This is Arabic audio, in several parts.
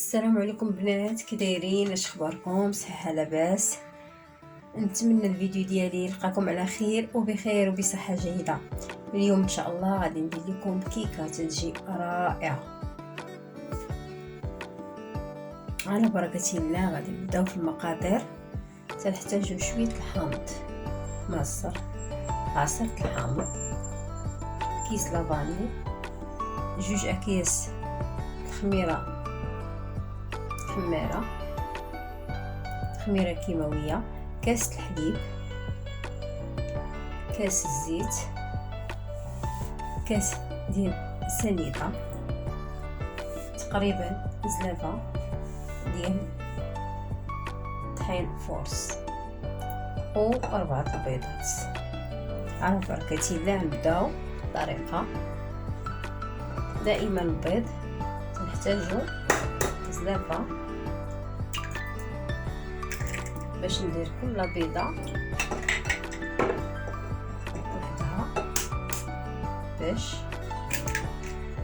السلام عليكم بنات، كي دايرين؟ اش اخباركم؟ صحه لاباس؟ نتمنى الفيديو ديالي يلقاكم على خير وبخير وبصحه جيده. اليوم ان شاء الله غادي ندير لكم كيكه تتجي رائعه. على بركه الله غادي نبداو في المقادير. تنحتاجو شويه الحامض معصر، عصرة الحامض، كيس لافاني، 2 اكياس الخميره خميرة كيماوية، كاس الحليب، كاس الزيت، كاس ديال سنيدة، تقريبا زلافة ديال طحين فورس و 4 البيضات. على بركة الله نبداو الطريقة. دائما البيض تنحتاجو زلافة باش ندير كل بيضة وحدها، باش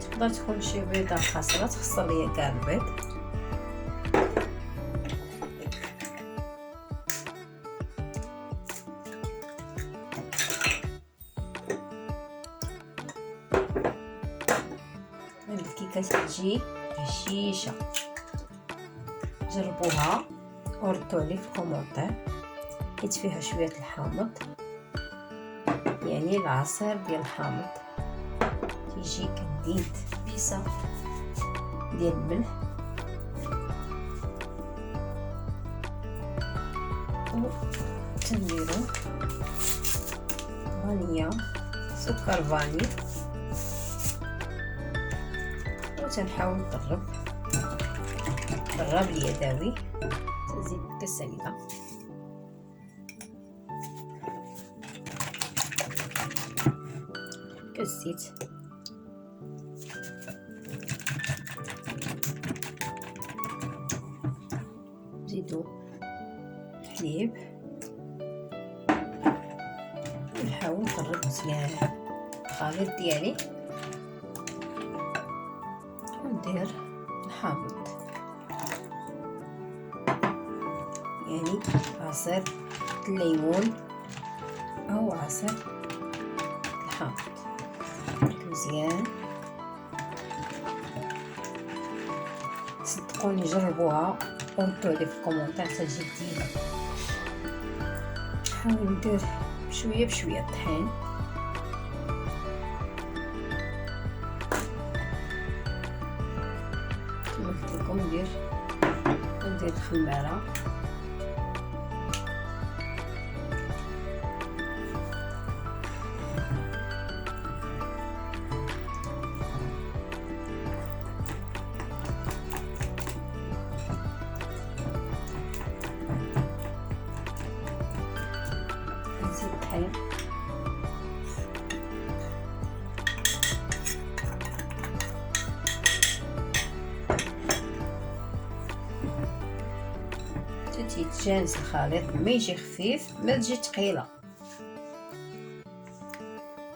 تقدر تكون شي بيضة خاسرة تخسر ليا كاع البيض. هاد الكيكة تجي هشيشة، جربوها وردوا لي في الكومونتير، حيت فيها شويه الحامض، يعني العصير ديال الحامض تيجي كديد. بيسه ديال الملح و تنديرو فانيا، سكر فاني، وتنحاول نقرب اليدوي. تزيد كالسنيدة، كالزيت، نزيدو الحليب، نحاول نقرب مزيان الخليط ديالي، وندير الحامض، يعني عصير الليمون او عصير الحامض مزيان. صدقوني جربوها وردوا لي في الكومونتير تجي جديده. نحاول ندير بشويه بشويه الطحين، كما قلت لكم ندير الخميره، نزيد الطحين، تيتجانس الخليط، ما يجي خفيف ما تجي ثقيله.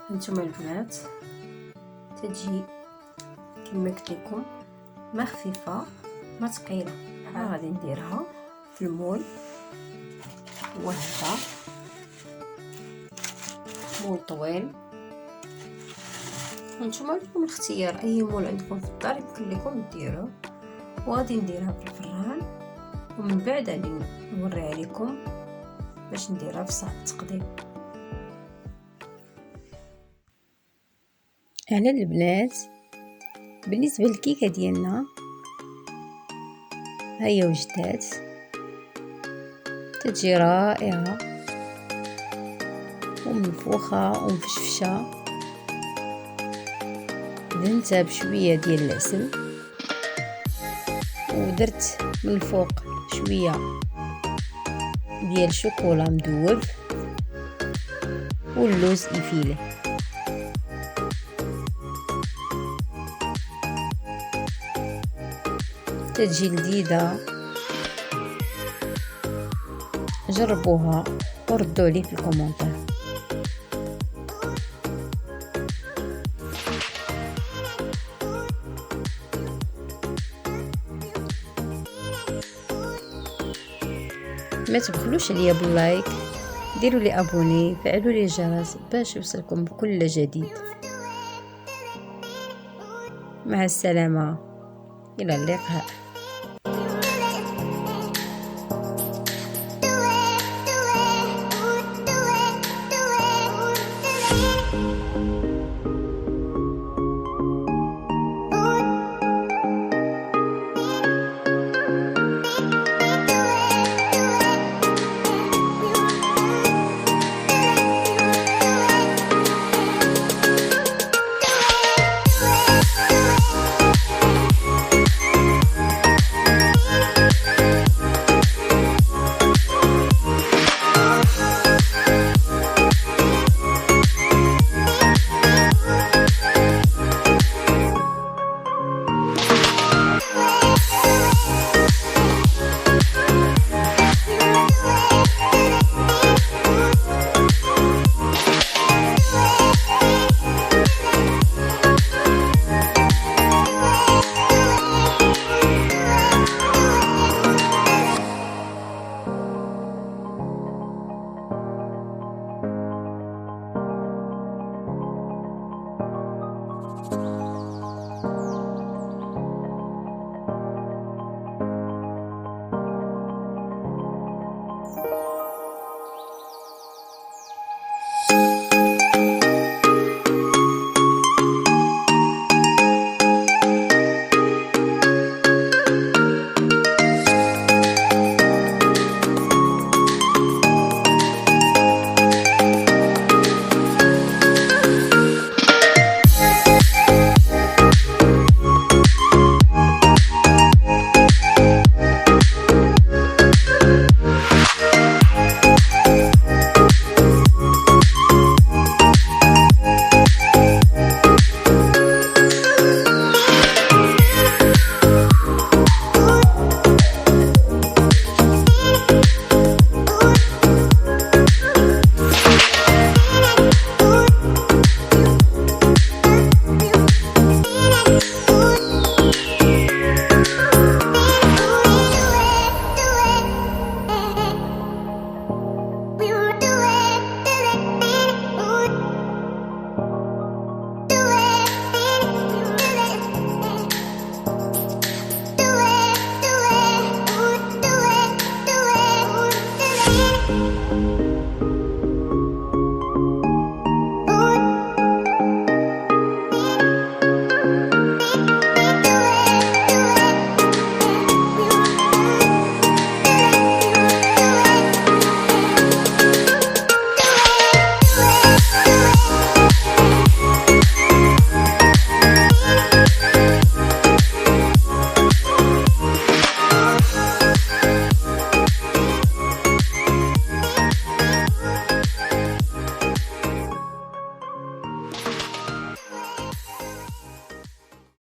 هانتوما البنات تجي كما قلت لكم ما خفيفه ما ثقيله. غادي نديرها في المول، وهذا مول طويل. نتوما لكم الاختيار، اي مول عندكم في الدار يمكن لكم ديروه. وغادي نديرها في الفران، ومن بعد غادي نوريها لكم باش نديرها في صحن التقديم. على البنات، بالنسبه للكيكه ديالنا هي وجدات، تتجي رائعه ومنفوخه ومفشفشه. دهنتها بشويه ديال العسل، ودرت من الفوق شويه ديال شوكولا مذوب واللوز الفيلي. تتجي لذيذه، جربوها وردوا لي في الكومنتات. ما تبخلوش عليا باللايك، ديروا لي ابوني، فعلوا لي الجرس باش يوصلكم بكل جديد. مع السلامه، الى اللقاء.